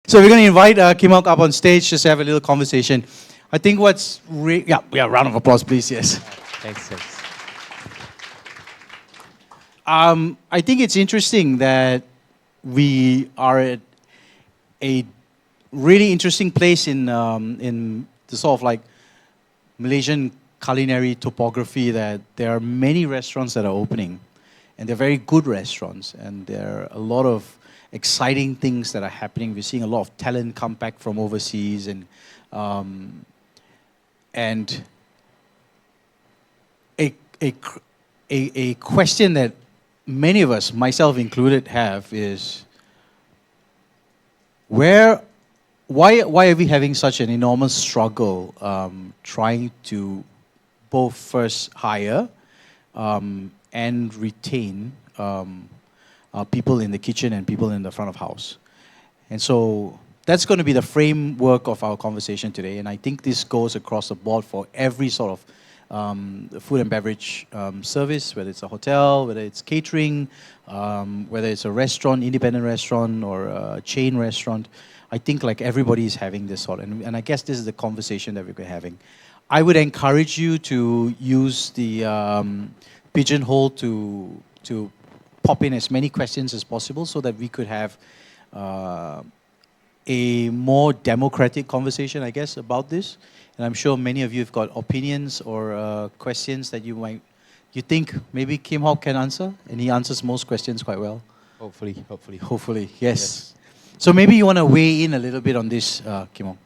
So we're going to invite Kim Hock up on stage just to have a little conversation. I think yeah, round of applause, please. Yes. Thanks, thanks. I think it's interesting that we are at a really interesting place in the sort of like Malaysian culinary topography, that there are many restaurants that are opening, and they're very good restaurants, and there are a lot of exciting things that are happening. We're seeing a lot of talent come back from overseas, um, and a, a, a question that many of us, myself included, have is why are we having such an enormous struggle trying to both first hire and retain people in the kitchen and people in the front of house? And so that's going to be the framework of our conversation today. And I think this goes across the board for every sort of food and beverage service, whether it's a hotel, whether it's catering, whether it's a restaurant, independent restaurant, or a chain restaurant. I think like everybody is having this sort, and I guess this is the conversation that we're having. I would encourage you to use the pigeonhole to pop in as many questions as possible, so that we could have a more democratic conversation, I guess, about this. And I'm sure many of you have got opinions or questions that you think maybe Kim Hock can answer, and he answers most questions quite well. Hopefully. Hopefully, yes. So maybe you want to weigh in a little bit on this, Kim Hock.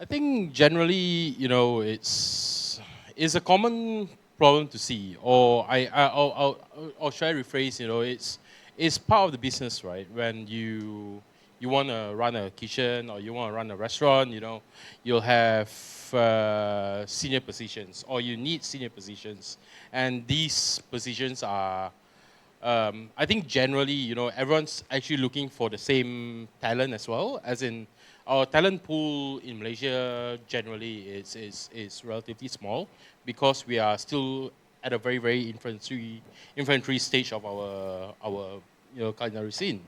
I think generally, it's a common problem to see, or or should I rephrase? It's part of the business, right? When you want to run a kitchen or you want to run a restaurant, you'll have senior positions, or you need senior positions, and these positions are. I think generally, everyone's actually looking for the same talent as well. As in, our talent pool in Malaysia generally is relatively small, because we are still at a very, very infantry stage of our culinary scene.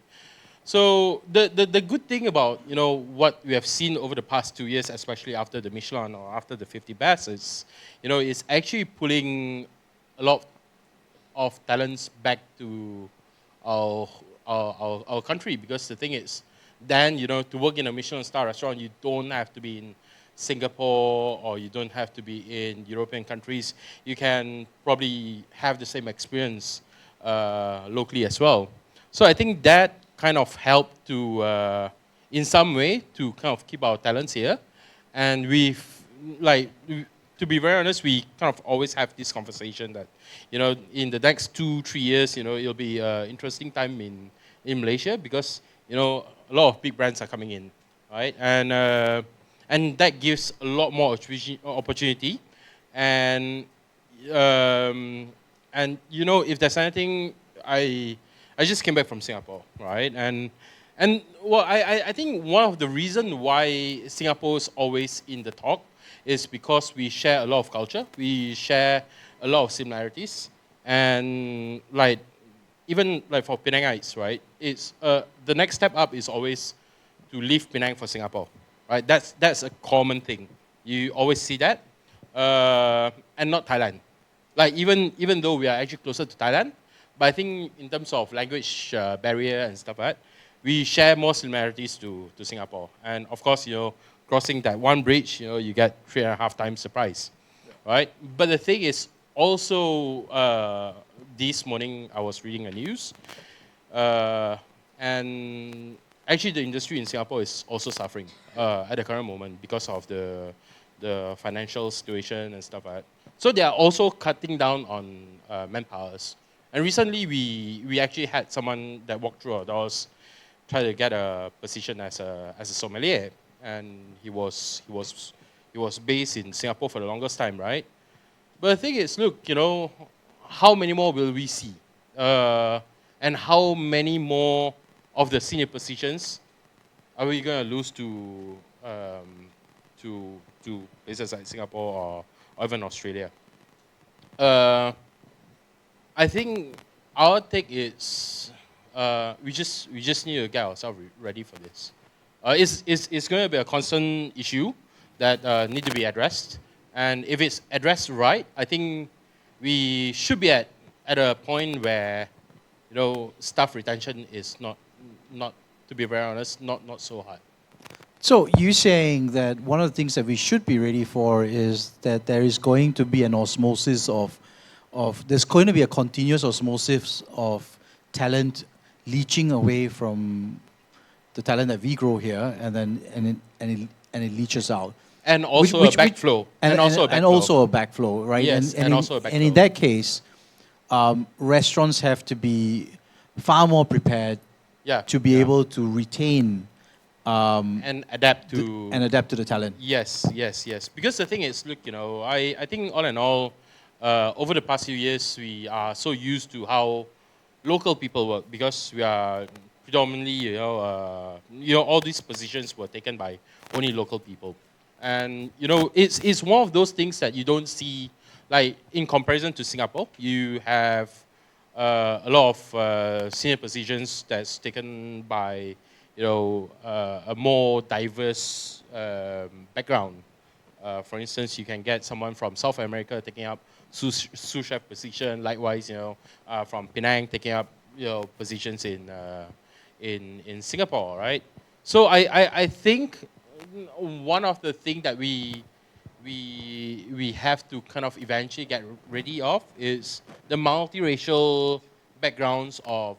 So the good thing about what we have seen over the past 2 years, especially after the Michelin or after the 50 Best, is it's actually pulling a lot of talents back to our country. Because the thing is, then to work in a Michelin star restaurant, you don't have to be in Singapore, or you don't have to be in European countries. You can probably have the same experience locally as well. So I think that kind of helped to, in some way, to kind of keep our talents here. And to be very honest, we kind of always have this conversation that, in the next 2-3 years, it'll be an interesting time in Malaysia, because, a lot of big brands are coming in, right? And that gives a lot more opportunity. And if there's anything, I just came back from Singapore, right? And well, I think one of the reasons why Singapore is always in the talk is because we share a lot of culture, we share a lot of similarities, and even for Penangites, right? It's the next step up is always to leave Penang for Singapore, right? That's a common thing. You always see that, and not Thailand. Even though we are actually closer to Thailand, but I think in terms of language barrier and stuff like that, we share more similarities to Singapore. And of course, crossing that one bridge, you get 3.5 times the price, right? But the thing is, also this morning I was reading the news, and actually the industry in Singapore is also suffering at the current moment because of the financial situation and stuff like that. So they are also cutting down on manpowers. And recently we actually had someone that walked through our doors, try to get a position as a sommelier, and he was based in Singapore for the longest time, right? But the thing is, look, how many more will we see, and how many more of the senior positions are we going to lose to places like Singapore or even Australia? I think our take is we just need to get ourselves ready for this. It's going to be a constant issue that need to be addressed. And if it's addressed right, I think we should be at a point where staff retention is not to be very honest, not so hard. So you're saying that one of the things that we should be ready for is that there is going to be an osmosis of there's going to be a continuous osmosis of talent leaching away from the talent that we grow here, and then and it leaches out. And also a backflow. And also a backflow. And also a backflow, right? Yes, and also a And in backflow. that case, restaurants have to be far more prepared to be able to retain and adapt to the talent. Yes. Because the thing is, look, I think all in all, over the past few years, we are so used to how local people work because we are predominantly, all these positions were taken by only local people, and it's one of those things that you don't see, like in comparison to Singapore, you have a lot of senior positions that's taken by a more diverse background. For instance, you can get someone from South America taking up sous chef position. Likewise, from Penang taking up positions in Singapore, right? So I think one of the things that we have to kind of eventually get ready of is the multiracial backgrounds of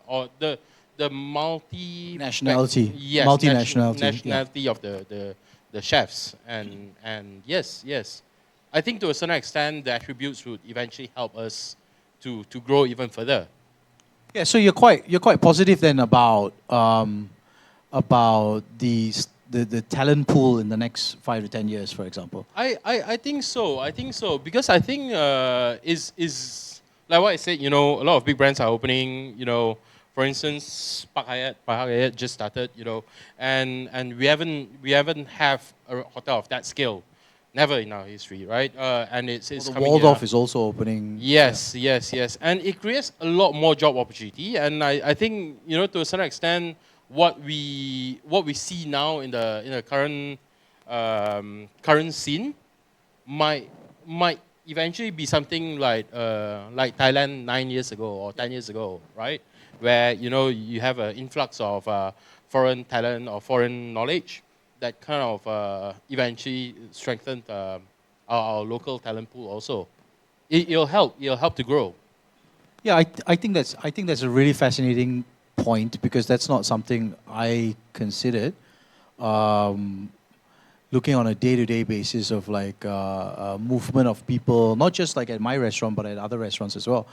or the nationality, nationality of the chefs, and yes, I think to a certain extent the attributes would eventually help us to grow even further. Yeah, so you're quite positive then about the talent pool in the next 5 to 10 years, for example. I think so because I think is like what I said, a lot of big brands are opening, for instance, Park Hyatt just started, and we haven't have a hotel of that scale, never in our history, right? And it's The coming Waldorf here. is also opening. Yes, and it creates a lot more job opportunity, and I think to a certain extent what we see now in the current scene might eventually be something like Thailand 9 years ago or 10 years ago, right? Where you have an influx of foreign talent or foreign knowledge that kind of eventually strengthen our local talent pool. Also, it'll help to grow. Yeah, I think that's a really fascinating point because that's not something I considered. Looking on a day-to-day basis of like movement of people, not just like at my restaurant, but at other restaurants as well.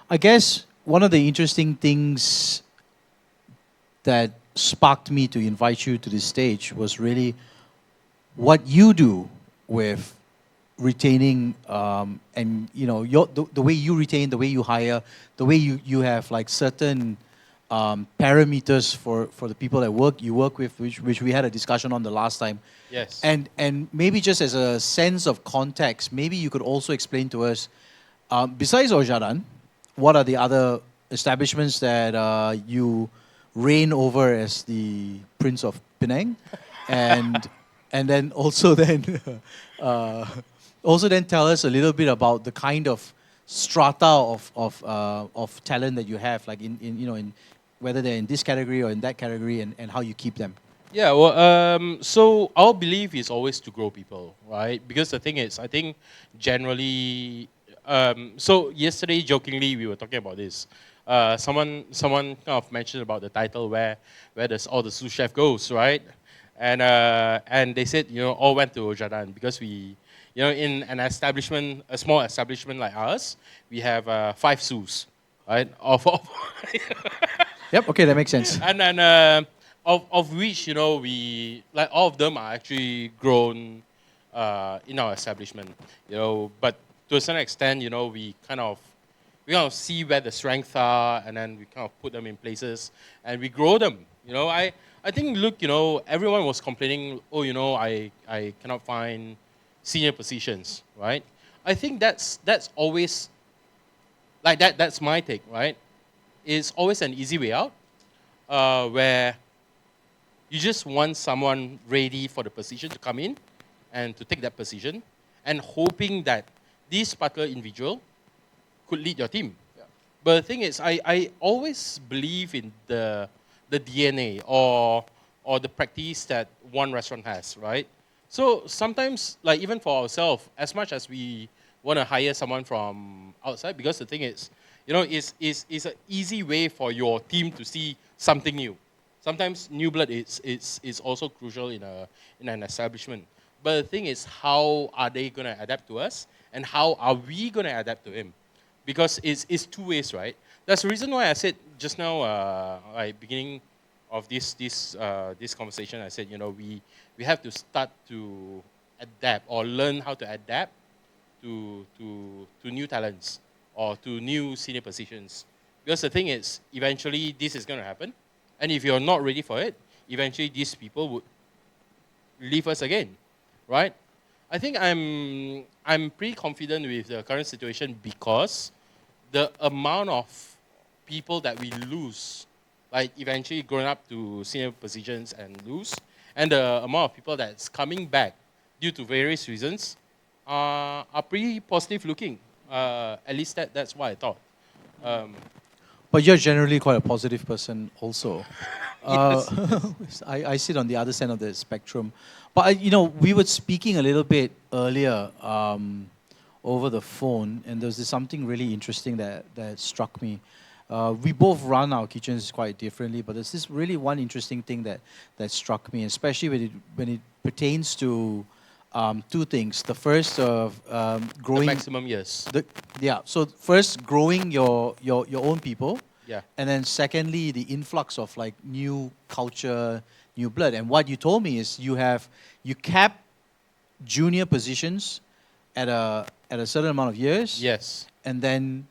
I guess one of the interesting things that sparked me to invite you to this stage was really what you do with retaining and the way you retain, the way you hire, the way you have like certain parameters for the people that you work with, which we had a discussion on the last time. Yes. And maybe just as a sense of context, maybe you could also explain to us, besides Ojadan, what are the other establishments that you reign over as the Prince of Penang, and then also then tell us a little bit about the kind of strata of talent that you have, like in whether they're in this category or in that category, and how you keep them. Yeah, well, so our belief is always to grow people, right? Because the thing is, I think generally, so yesterday, jokingly, we were talking about this. Someone kind of mentioned about the title where does all the sous chef goes, right? And they said, all went to Ojadan because we, in an establishment, a small establishment like ours, we have 5 sous, right? Yep. Okay, that makes sense. And then of which we like all of them are actually grown in our establishment, but to a certain extent, we kind of see where the strengths are, and then we kind of put them in places and we grow them. I think look, everyone was complaining, I cannot find senior positions, right? I think that's always like that. That's my take, right? It's always an easy way out, where You just want someone ready for the position to come in and to take that position, and hoping that this particular individual could lead your team. But the thing is, I always believe in the DNA or the practice that one restaurant has, right? So sometimes, like even for ourselves, as much as we want to hire someone from outside, because the thing is, it's an easy way for your team to see something new. Sometimes new blood is also crucial in an establishment. But the thing is, how are they going to adapt to us, and how are we going to adapt to him? Because it's two ways, right? That's the reason why I said just now, like beginning of this conversation, I said we have to start to adapt or learn how to adapt to new talents or to new senior positions. Because the thing is, eventually this is going to happen, and if you're not ready for it, eventually these people would leave us again, right? I think I'm pretty confident with the current situation because the amount of people that we lose, like eventually growing up to senior positions and lose, and the amount of people that's coming back due to various reasons are pretty positive looking. At least that's what I thought. Um, But you're generally quite a positive person also. yes, yes. I sit on the other side of the spectrum. But, we were speaking a little bit earlier over the phone, and there was something really interesting that struck me. We both run our kitchens quite differently, but there's this really one interesting thing that struck me, especially when it pertains to two things. The first of The growing maximum years. so first growing your own people, Yeah. and then secondly the influx of like new culture, new blood. And what you told me is you cap junior positions at a certain amount of years, Yes. and then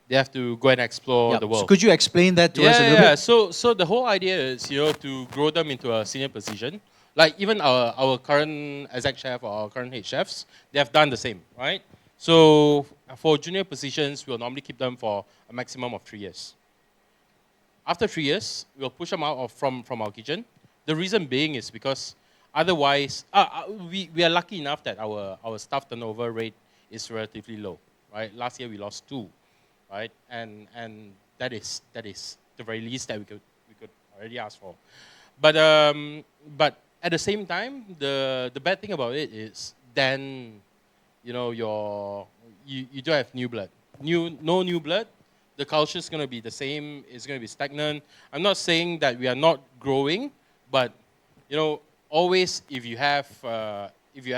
They have to go and explore the so world. could you explain that to us a Yeah, little yeah. bit? So the whole idea is, to grow them into a senior position. Like even our current exec chef or our current head chefs, they have done the same, right? So for junior positions, we'll normally keep them for a maximum of 3 years. After 3 years, we'll push them out from our kitchen. The reason being is because otherwise, we are lucky enough that our staff turnover rate is relatively low, right? Last year we lost two, right? And that is the very least that we could already ask for. But at the same time, the bad thing about it is then you don't have new blood. No new blood. The culture is going to be the same. It's going to be stagnant. I'm not saying that we are not growing, but always if you have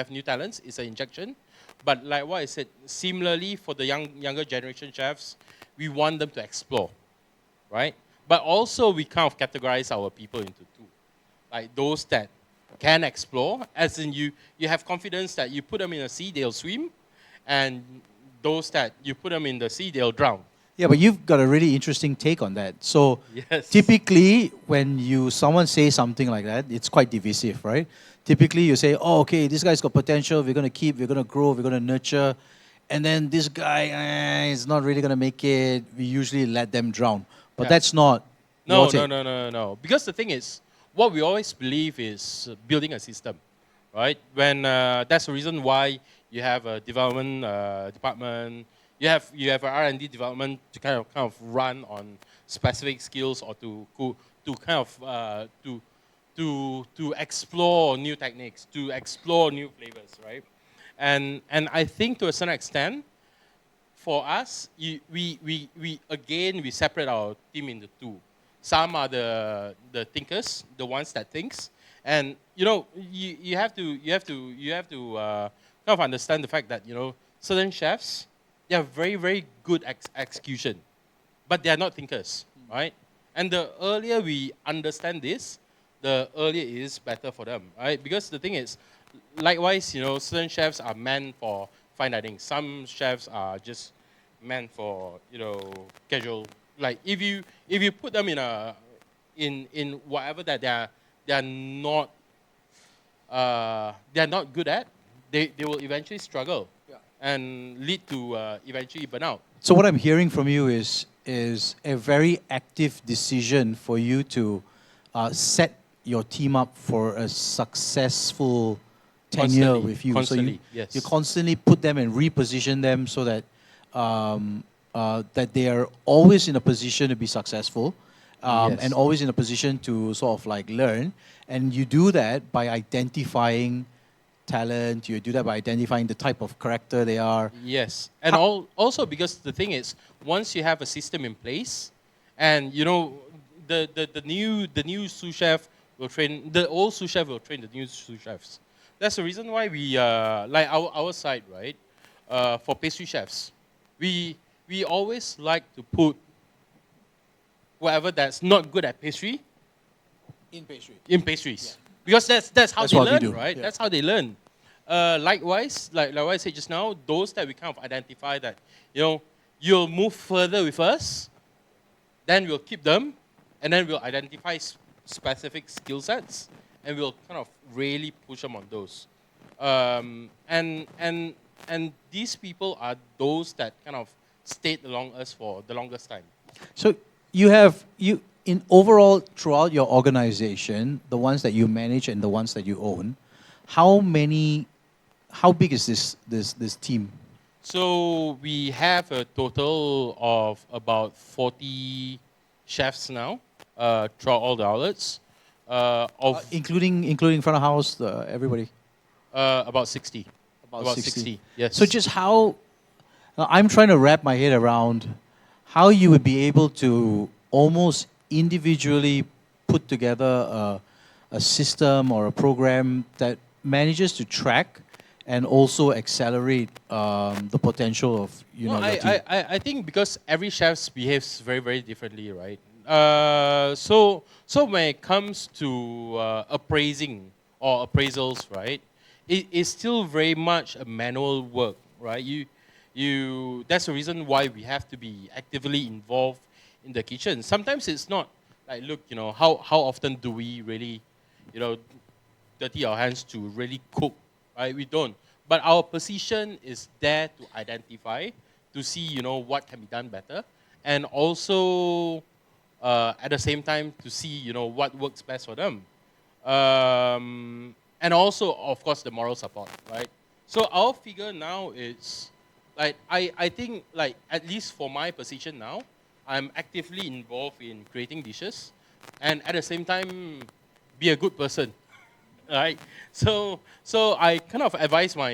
new talents, it's an injection. But like what I said, similarly for the younger generation chefs, we want them to explore, right? But also we kind of categorize our people into two, like those that can explore, as in you have confidence that you put them in a sea, they'll swim, and those that you put them in the sea, they'll drown. Yeah, but you've got a really interesting take on that. So Yes. typically, when someone says something like that, it's quite divisive, right? Typically, you say, "Oh, okay, this guy's got potential. We're going to keep. We're going to grow. We're going to nurture," and then this guy is not really going to make it. We usually let them drown. But Yeah. that's not your No, take. no, no, no, no. Because the thing is, what we always believe is building a system, right? When that's the reason why you have a development department. You have an R&D development to kind of run on specific skills or to kind of to explore new techniques, to explore new flavors, right? And I think to a certain extent, for us, we separate our team into two. Some are the thinkers, the ones that thinks, and you have to kind of understand the fact that certain chefs, they are very very good execution, but they are not thinkers, right? And the earlier we understand this, the earlier it is better for them, right? Because the thing is, likewise, certain chefs are meant for fine dining. Some chefs are just meant for casual. Like if you put them in whatever that they are not good at, they will eventually struggle, and lead to eventually burnout. So what I'm hearing from you is a very active decision for you to set your team up for a successful tenure Constantly, with you. constantly, So yes. you constantly put them and reposition them so that that they are always in a position to be successful, and Yes. always in a position to sort of like learn. And you do that by identifying talent. You do that by identifying the type of character they are. Yes, and How, also because the thing is, once you have a system in place, and you know, the new sous chef will train the old sous chef will train the new sous chefs. That's the reason why we like our side, right? For pastry chefs, we we always like to put whoever that's not good at pastry in pastry. in pastries, because that's how That's they what we learn, do. right? Yeah. That's how they learn. Likewise, like what I said just now, those that we kind of identify that, you know, you'll move further with us, then we'll keep them, and then we'll identify specific skill sets, and we'll kind of really push them on those. And these people are those that kind of stayed along us for the longest time. So you have you in overall throughout your organization, the ones that you manage and the ones that you own, how many, how big is this team? So we have a total of about 40 chefs now, throughout all the outlets, of Including front of house, everybody. about 60. About 60, yes. So just how I'm trying to wrap my head around how you would be able to almost individually put together a system or a program that manages to track and also accelerate the potential of No, your team. I think because every chef behaves very, very differently, right? So when it comes to appraising or appraisals, right, it is still very much a manual work, right? That's the reason why we have to be actively involved in the kitchen. Sometimes it's not like, look, you know, how often do we really, you know, dirty our hands to really cook, right? We don't. But our position is there to identify, to see, you know, what can be done better, and also at the same time to see, you know, what works best for them. And also, of course, the moral support, right? So our figure now is, like, I think, like, at least for my position now, I'm actively involved in creating dishes, and at the same time, be a good person, right? So I kind of advise my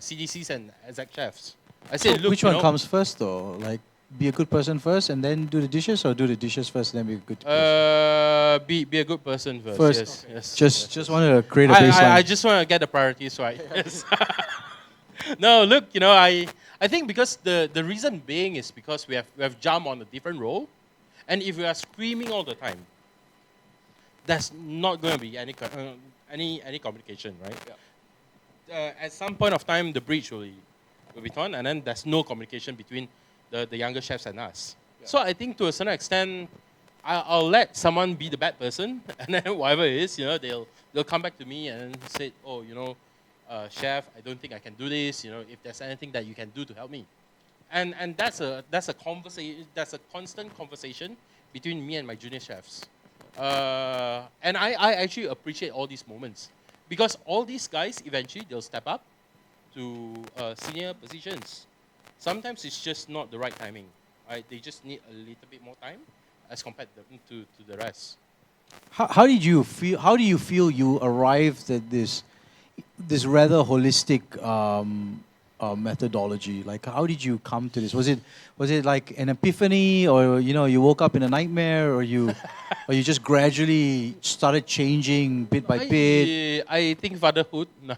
CDCs and exec chefs. I say, So look, which you one know, comes first though? Like be a good person first and then do the dishes, or do the dishes first and then be a good person? be a good person first. First, Yes, yes. just Yes. wanted to create a I baseline. just want to get the priorities right. Yes. No, look, you know, I think because the reason being is because we have jumped on a different role, and if we are screaming all the time, there's not going to be any communication, right? At some point of time, the breach will be torn, and then there's no communication between the younger chefs and us. So I think to a certain extent, I'll let someone be the bad person, and then whatever it is, you know, they'll come back to me and say, oh, you know, chef, I don't think I can do this. You know, if there's anything that you can do to help me, and that's a conversation, that's a constant conversation between me and my junior chefs. And I actually appreciate all these moments, because all these guys eventually they'll step up to senior positions. Sometimes it's just not the right timing, right? They just need a little bit more time as compared to the rest. How did you feel? How do you feel you arrived at this rather holistic methodology? Like, how did you come to this? Was it like an epiphany, or you know, you woke up in a nightmare, or you or you just gradually started changing bit by bit? I think fatherhood. No,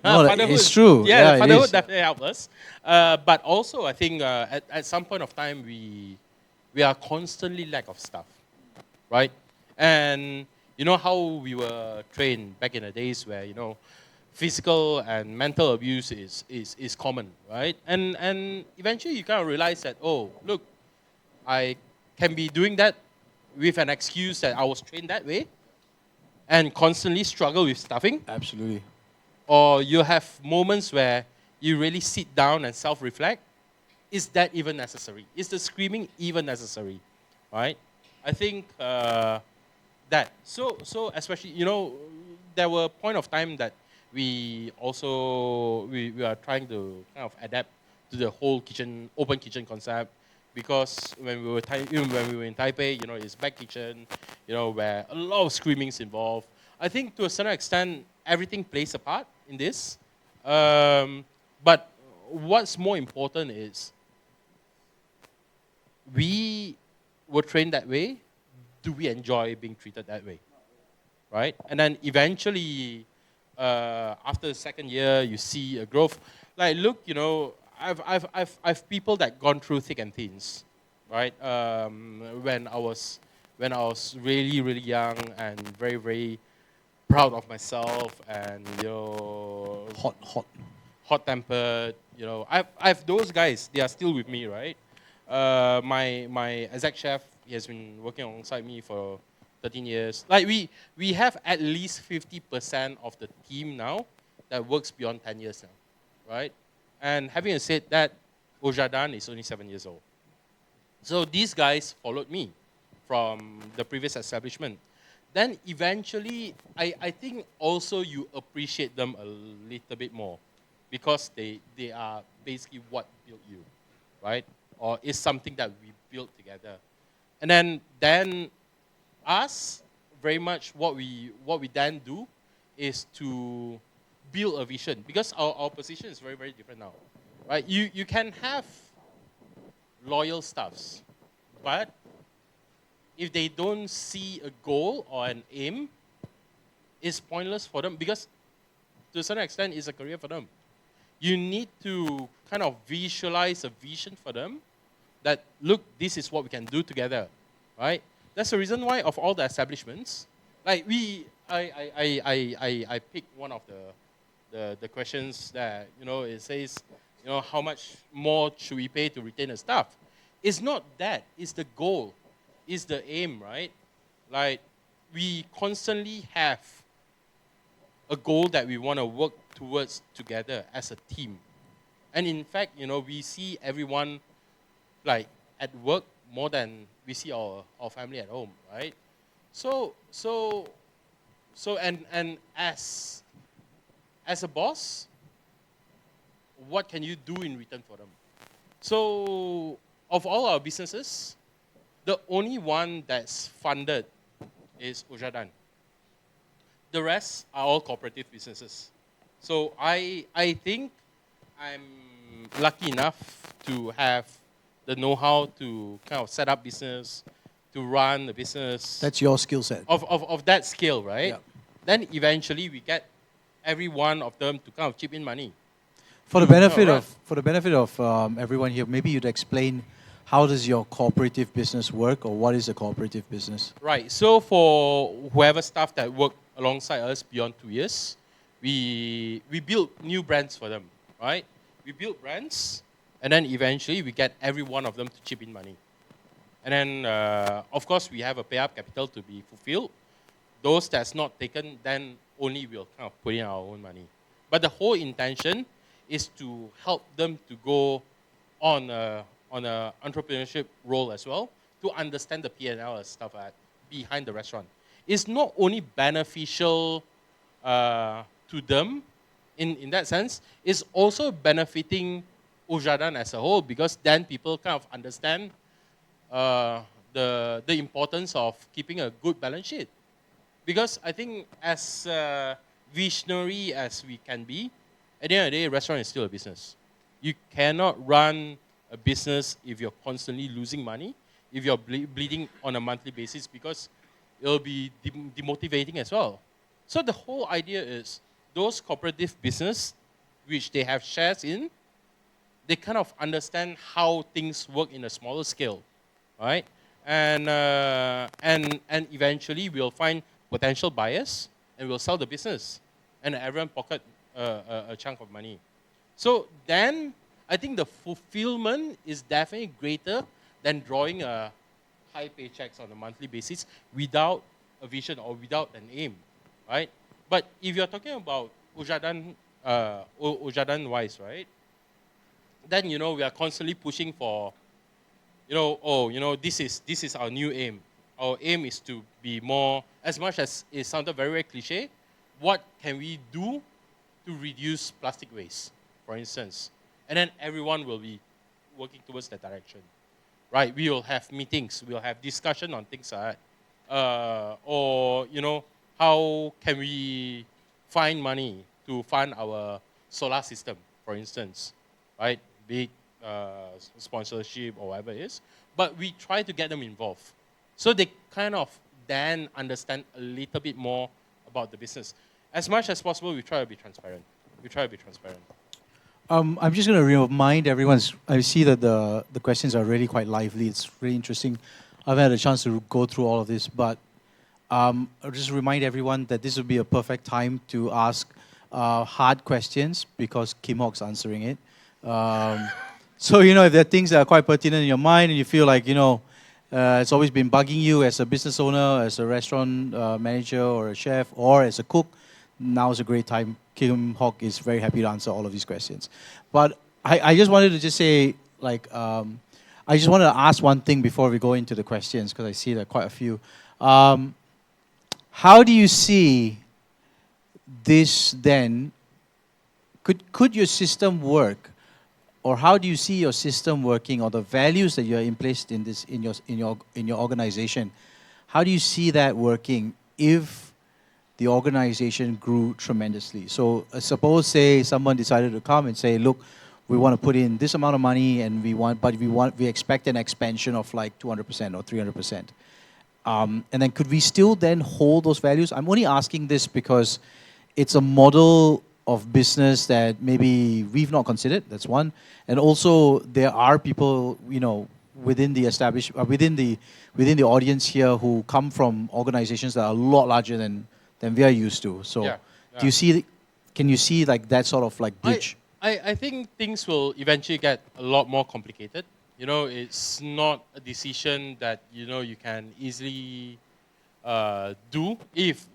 Fatherhood, it's true. yeah, Yeah, it fatherhood is. definitely helped us. But also, I think at some point of time, we are constantly lack of stuff, right? And you know how we were trained back in the days where, you know, physical and mental abuse is common, right? And eventually you kind of realize that, oh, look, I can be doing that with an excuse that I was trained that way, and constantly struggle with stuffing, Absolutely. or you have moments where you really sit down and self-reflect. Is that even necessary? Is the screaming even necessary? Right? I think that. So especially, there were point of time that we are trying to kind of adapt to the whole kitchen, open kitchen concept, because even when we were in Taipei, it's back kitchen, where a lot of screaming's involved. I think to a certain extent, everything plays a part in this. But what's more important is we were trained that way. Do we enjoy being treated that way, right? And then eventually, after the second year, you see a growth. Like, look, I've people that gone through thick and thins, right? When I was really really young and very very proud of myself, and Hot. hot tempered. I've those guys. They are still with me, right? My exec chef, he has been working alongside me for 13 years. Like we have at least 50% of the team now that works beyond 10 years now, right? And having said that, Ojadan is only 7 years old. So these guys followed me from the previous establishment. Then eventually, I think also you appreciate them a little bit more, because they are basically what built you, right? Or is something that we built together. And then us, very much what we then do is to build a vision, because our position is very, very different now, right? You can have loyal staffs, but if they don't see a goal or an aim, it's pointless for them, because to a certain extent, it's a career for them. You need to kind of visualize a vision for them that, look, this is what we can do together, right? That's the reason why of all the establishments, like I picked one of the questions that, it says, how much more should we pay to retain a staff? It's not that, it's the goal, it's the aim, right? Like, we constantly have a goal that we want to work towards together as a team. And in fact, we see everyone like at work more than we see our family at home, right? So and as a boss, what can you do in return for them? So of all our businesses, the only one that's funded is Ojadan. The rest are all cooperative businesses. So I think I'm lucky enough to have the know-how to kind of set up business, to run the business That's your skill set. of that scale, right? Yeah. Then eventually we get every one of them to kind of chip in money. For the to benefit run. of everyone here, maybe you'd explain how does your cooperative business work, or what is a cooperative business? Right. So for whoever staff that work alongside us beyond 2 years, we build new brands for them, right? We build brands, and then eventually we get every one of them to chip in money. And then, of course, we have a pay-up capital to be fulfilled. Those that's not taken, then only we'll kind of put in our own money. But the whole intention is to help them to go on a entrepreneurship role as well, to understand the P&L and stuff like that behind the restaurant. It's not only beneficial to them in that sense, it's also benefiting Ojadan as a whole, because then people kind of understand the importance of keeping a good balance sheet. Because I think as visionary as we can be, at the end of the day, restaurant is still a business. You cannot run a business if you're constantly losing money, if you're bleeding on a monthly basis, because it'll be demotivating as well. So the whole idea is those cooperative business, which they have shares in, they kind of understand how things work in a smaller scale, right? And eventually we'll find potential buyers and we'll sell the business, and everyone pocket a chunk of money. So then I think the fulfillment is definitely greater than drawing a high paychecks on a monthly basis without a vision or without an aim, right? But if you're talking about Ojadan, Ojadan-wise, right? Then we are constantly pushing for, this is our new aim. our aim is to be more, as much as it sounded very, very cliche, what can we do to reduce plastic waste, for instance? And then everyone will be working towards that direction, right? We will have meetings, we'll have discussion on things like that. Or, how can we find money to fund our solar system, for instance, right? Big sponsorship or whatever it is. But we try to get them involved. So they kind of then understand a little bit more about the business. As much as possible, we try to be transparent. We try to be transparent. I'm just going to remind everyone. I see that the questions are really quite lively. It's really interesting. I've had a chance to go through all of this, but I'll just remind everyone that this would be a perfect time to ask hard questions because Kim Hock's answering it. So, if there are things that are quite pertinent in your mind and you feel like, it's always been bugging you as a business owner, as a restaurant manager or a chef or as a cook, now is a great time. Kim Hock is very happy to answer all of these questions. But I just wanted to just say, I just wanted to ask one thing before we go into the questions because I see there are quite a few. How do you see this then? Could your system work, or how do you see your system working, or the values that you are in place in this in your organization? How do you see that working if the organization grew tremendously? So suppose, say, someone decided to come and say, look, we want to put in this amount of money and we expect an expansion of like 200% or 300%. And then could we still then hold those values? I'm only asking this because it's a model of business that maybe we've not considered. That's one. And also there are people, within the within the audience here who come from organizations that are a lot larger than we are used to. So Yeah, do you see, can you see like that sort of like bridge? I think things will eventually get a lot more complicated. It's not a decision that, you can easily do. If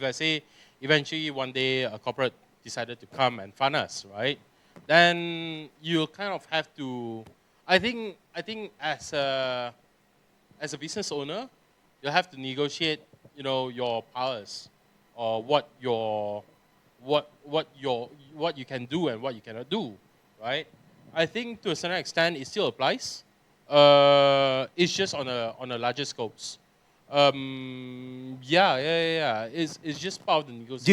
I say eventually one day a corporate decided to come and fund us, right? Then you'll kind of have to, I think as a business owner, you'll have to negotiate, your powers or what you can do and what you cannot do, right? I think to a certain extent it still applies. It's just on a larger scopes. Yeah. It's just part of the negotiation.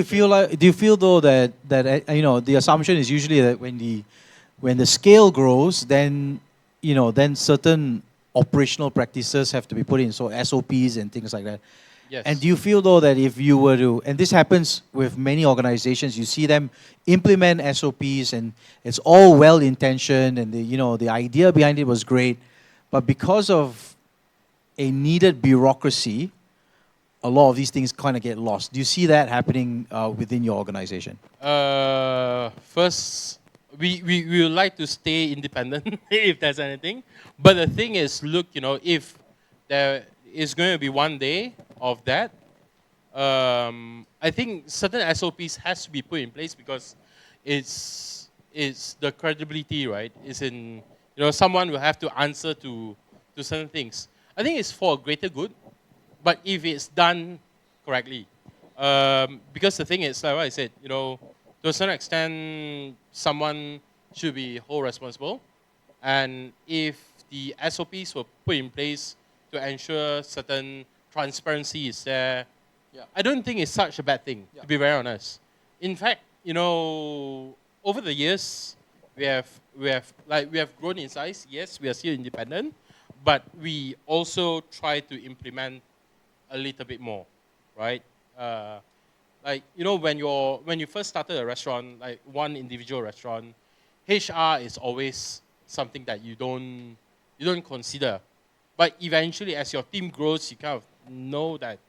Do you feel though that the assumption is usually that when the scale grows, then then certain operational practices have to be put in, so SOPs and things like that. Yes. And do you feel though that if you were to, and this happens with many organizations, you see them implement SOPs and it's all well intentioned and the idea behind it was great, but because of a needed bureaucracy, a lot of these things kind of get lost. Do you see that happening within your organization? First, we would like to stay independent if there's anything. But the thing is, look, if there is going to be one day of that, I think certain SOPs has to be put in place because it's the credibility, right? Is in someone will have to answer to certain things. I think it's for a greater good, but if it's done correctly, because the thing is, like what I said, to a certain extent, someone should be whole responsible, and if the SOPs were put in place to ensure certain transparency is there, I don't think it's such a bad thing, to be very honest. In fact, over the years, we have grown in size. Yes, we are still independent, but we also try to implement a little bit more, right? When you first started a restaurant, like one individual restaurant, HR is always something that you don't consider. But eventually, as your team grows, you kind of know that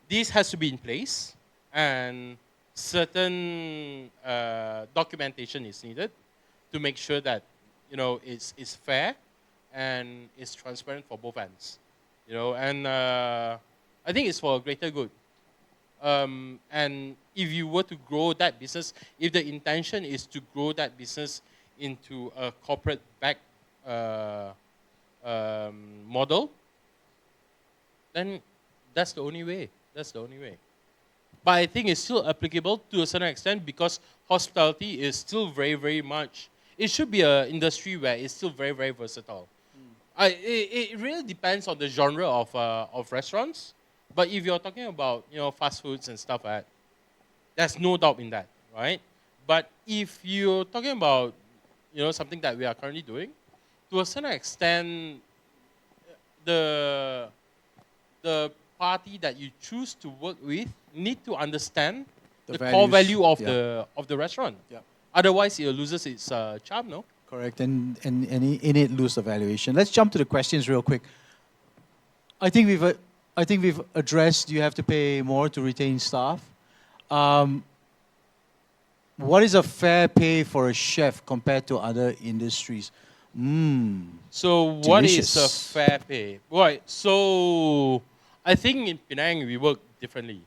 this has to be in place, and certain documentation is needed to make sure that it's fair and it's transparent for both ends. And I think it's for a greater good. And if you were to grow that business, if the intention is to grow that business into a corporate back model, then that's the only way. That's the only way. But I think it's still applicable to a certain extent because hospitality is still very, very much. It should be an industry where it's still very, very versatile. It really depends on the genre of restaurants. But if you're talking about fast foods and stuff like that, there's no doubt in that, right? But if you're talking about something that we are currently doing, to a certain extent, the the party that you choose to work with need to understand The the core values. value of Yeah. the restaurant. Yeah. Otherwise, it loses its charm, no? Correct. And in it lose the valuation. Let's jump to the questions real quick. I think we've I think we've addressed. Do you have to pay more to retain staff? Um, what is a fair pay for a chef compared to other industries? So what is a Delicious. fair pay? Right. So I think in Penang we work differently.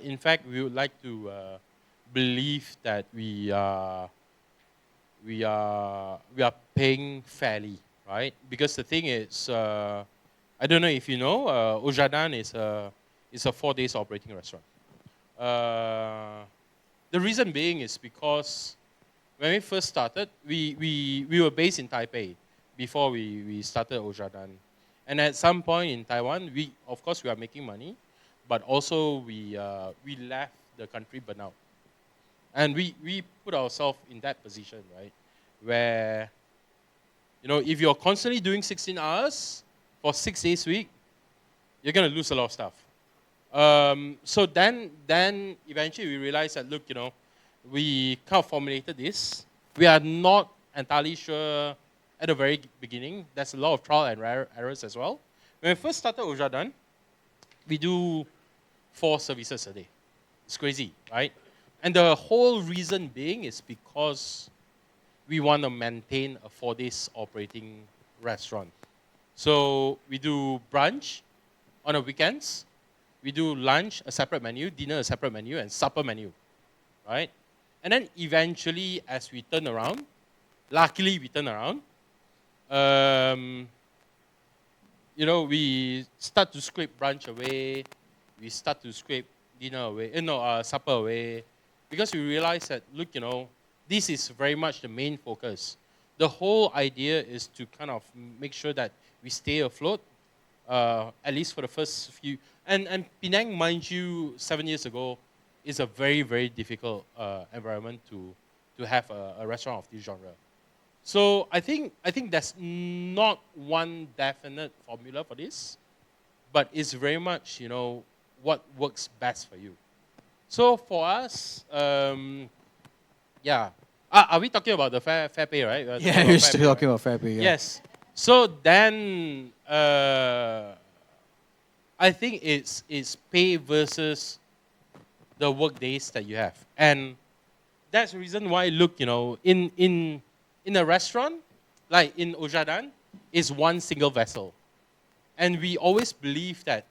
In fact, we would like to believe that we are paying fairly, right? Because the thing is, I don't know if you know, Ojadan is a 4 days operating restaurant. Uh, the reason being is because when we first started, we were based in Taipei before we started Ojadan. And at some point in Taiwan, of course we are making money, but also we left the country burnout. And we put ourselves in that position, right? Where, if you're constantly doing 16 hours for 6 days a week, you're going to lose a lot of stuff. So then eventually we realized that, look, we kind of formulated this. We are not entirely sure at the very beginning. There's a lot of trial and errors as well. When we first started Ojadan, we do 4 services a day. It's crazy, right? And the whole reason being is because we want to maintain a 4 days operating restaurant. So we do brunch on the weekends. We do lunch, a separate menu, dinner, a separate menu, and supper menu, right? And then eventually, as we turn around, luckily we turn around, we start to scrape brunch away, we start to scrape dinner away, supper away, because we realize that, look, this is very much the main focus. The whole idea is to kind of make sure that we stay afloat, at least for the first few. And Penang, mind you, 7 years ago, is a very, very difficult environment to have a restaurant of this genre. So I think there's not one definite formula for this, but it's very much what works best for you. So for us, yeah. Are we talking about the fair pay, right? Yeah, you're still talking about fair pay. Yeah. Yes. So then, I think it's pay versus the work days that you have, and that's the reason why. Look, in a restaurant like in Ojadan, is one single vessel, and we always believe that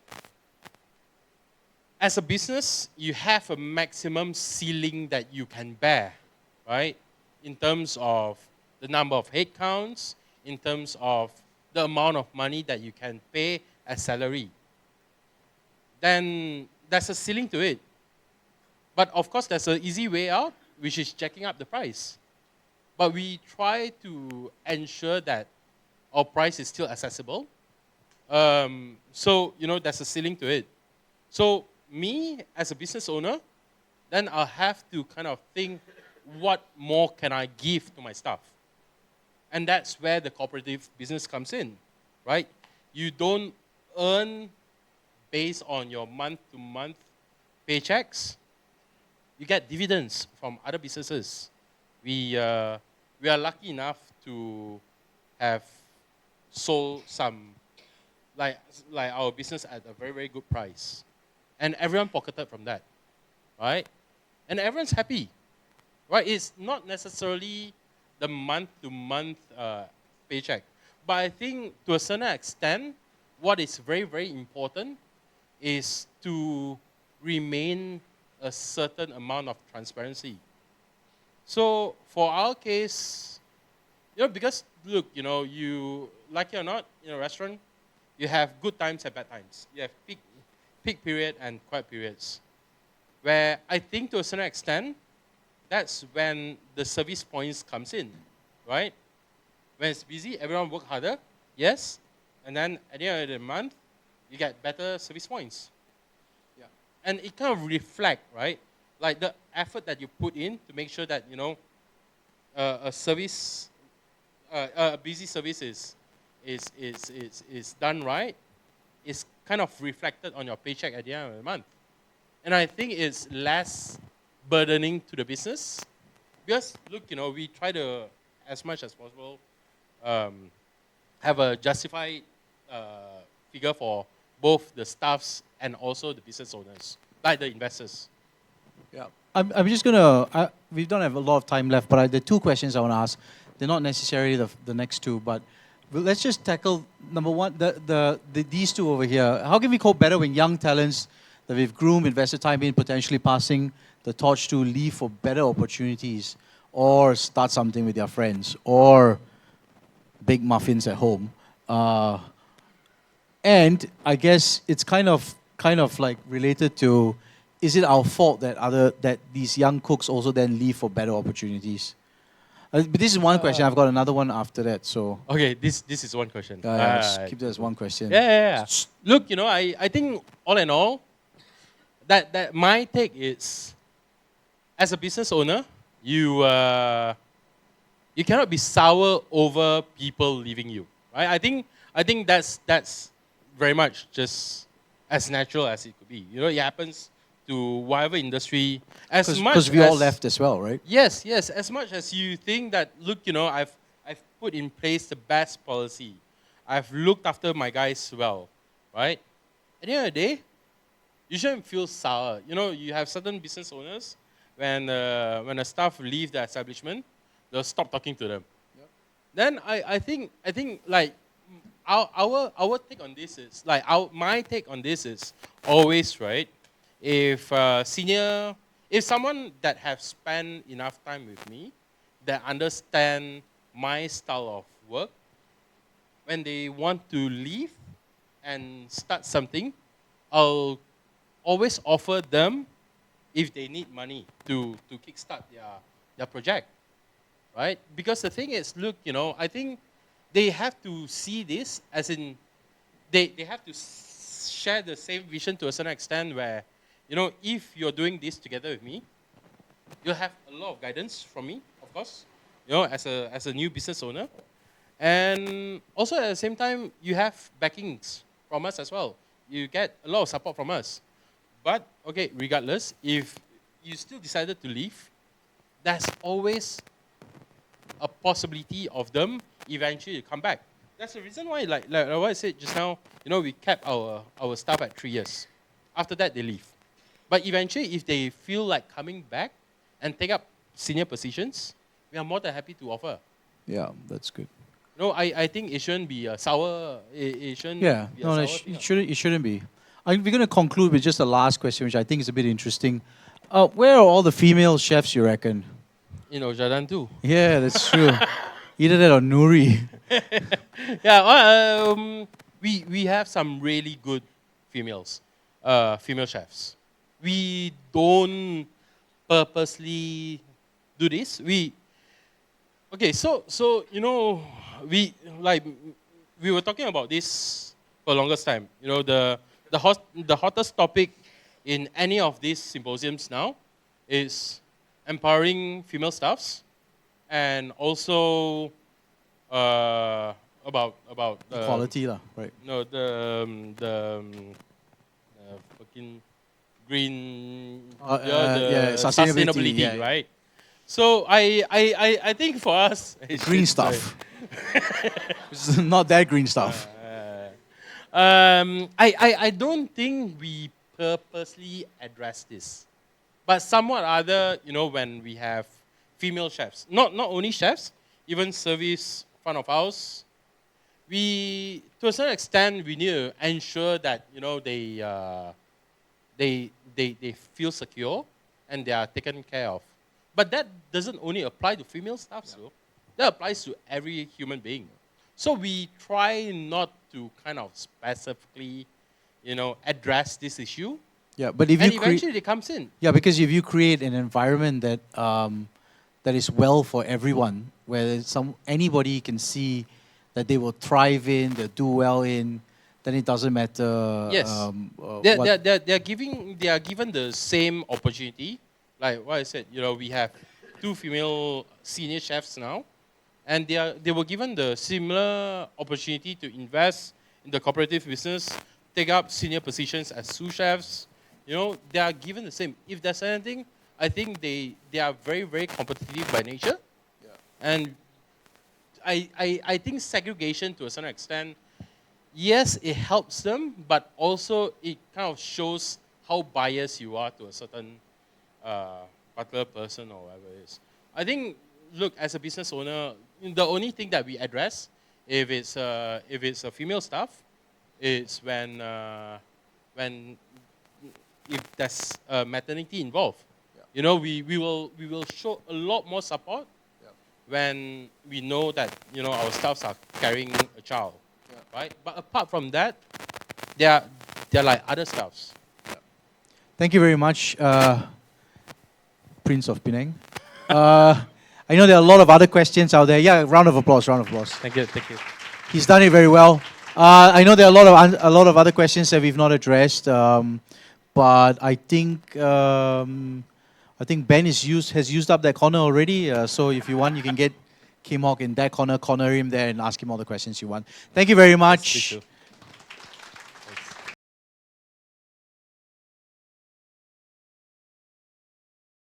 as a business, you have a maximum ceiling that you can bear, right? In terms of the number of headcounts, in terms of the amount of money that you can pay as salary. Then there's a ceiling to it. But of course, there's an easy way out, which is jacking up the price. But we try to ensure that our price is still accessible. So, there's a ceiling to it. So me, as a business owner, then I'll have to kind of think, what more can I give to my staff? And that's where the cooperative business comes in, right? You don't earn based on your month-to-month paychecks. You get dividends from other businesses. We are lucky enough to have sold some, like our business at a very, very good price. And everyone pocketed from that, right? And everyone's happy, right? It's not necessarily the month-to-month paycheck. But I think to a certain extent, what is very, very important is to remain a certain amount of transparency. So for our case, because look, you like it or not, in a restaurant, You have good times and bad times. You have peak period and quiet periods. Where I think to a certain extent, that's when the service points comes in, right? When it's busy, everyone work harder, yes, and then at the end of the month, you get better service points. Yeah. And it kind of reflect, right? Like the effort that you put in to make sure that, a service, a busy service is done right, is kind of reflected on your paycheck at the end of the month. And I think it's less burdening to the business. Because, look, we try to, as much as possible, have a justified figure for both the staffs and also the business owners, like the investors. Yeah. I'm just going to, we don't have a lot of time left, but the two questions I want to ask, they're not necessarily the next two, but let's just tackle number one, these two over here. How can we cope better when young talents that we've groomed, invested time in, potentially passing the torch to leave for better opportunities or start something with their friends or bake muffins at home? And I guess it's kind of like related to, is it our fault that these young cooks also then leave for better opportunities? But this is one question. I've got another one after that. So Okay, this is one question. let's keep that as one question. Yeah. Look, I think all in all, that my take is, as a business owner, you cannot be sour over people leaving you, right? I think that's very much just as natural as it could be. It happens to whatever industry. Because we all left as well, right? Yes. As much as you think that, look, I've put in place the best policy. I've looked after my guys well, right? At the end of the day, you shouldn't feel sour. You have certain business owners, when the staff leave the establishment, they'll stop talking to them. Yep. Then I think like our take on this is like my take on this is always, right. If someone that have spent enough time with me, that understand my style of work, when they want to leave and start something, I'll always offer them if they need money to kickstart their project, right? Because the thing is, look, I think they have to see this as in they have to share the same vision to a certain extent where, if you're doing this together with me, you'll have a lot of guidance from me, of course, as a new business owner. And also at the same time, you have backings from us as well. You get a lot of support from us. But, okay, regardless, if you still decided to leave, there's always a possibility of them eventually come back. That's the reason why, like what I said just now, we kept our staff at 3 years. After that, they leave. But eventually, if they feel like coming back and take up senior positions, we are more than happy to offer. Yeah, that's good. I think it shouldn't be a sour. It shouldn't. Yeah, be a no, sour thing. it shouldn't be. We're going to conclude with just the last question, which I think is a bit interesting. Where are all the female chefs, you reckon? Jordan too. Yeah, that's true. Either that or Nuri. Yeah, we have some really good female chefs. We don't purposely do this. We were talking about this for the longest time. The hottest topic in any of these symposiums now is empowering female staffs, and also about Equality, right? no the fucking green sustainability, yeah. right? So I think for us Green stuff. It's not that green stuff. I don't think we purposely address this, but somewhat other, when we have female chefs, not only chefs, even service front of house, we, to a certain extent, we need to ensure that they feel secure and they are taken care of. But that doesn't only apply to female staff, so that applies to every human being. So we try not to kind of specifically, address this issue. Yeah, but if And you create, eventually it comes in. yeah, because if you create an environment that is well for everyone, where anybody can see that they will thrive in, they'll do well in, then it doesn't matter. Yes. They are given the same opportunity. Like what I said, we have 2 female senior chefs now, and they were given the similar opportunity to invest in the cooperative business, take up senior positions as sous chefs. They are given the same. If there's anything, I think they are very, very competitive by nature. Yeah. And I think segregation to a certain extent, yes, it helps them, but also it kind of shows how biased you are to a certain particular person or whatever it is. I think, look, as a business owner, the only thing that we address, if it's a female staff, is when if there's maternity involved. Yeah. We will show a lot more support when we know that our staffs are carrying a child, right? But apart from that, they're like other staffs. Thank you very much, Prince of Penang. I know there are a lot of other questions out there. Yeah, round of applause, round of applause. Thank you, thank you. He's done it very well. I know there are a lot of other questions that we've not addressed, but I think Ben has used up that corner already. So if you want, you can get Kim Hock in that corner him there, and ask him all the questions you want. Thank you very much.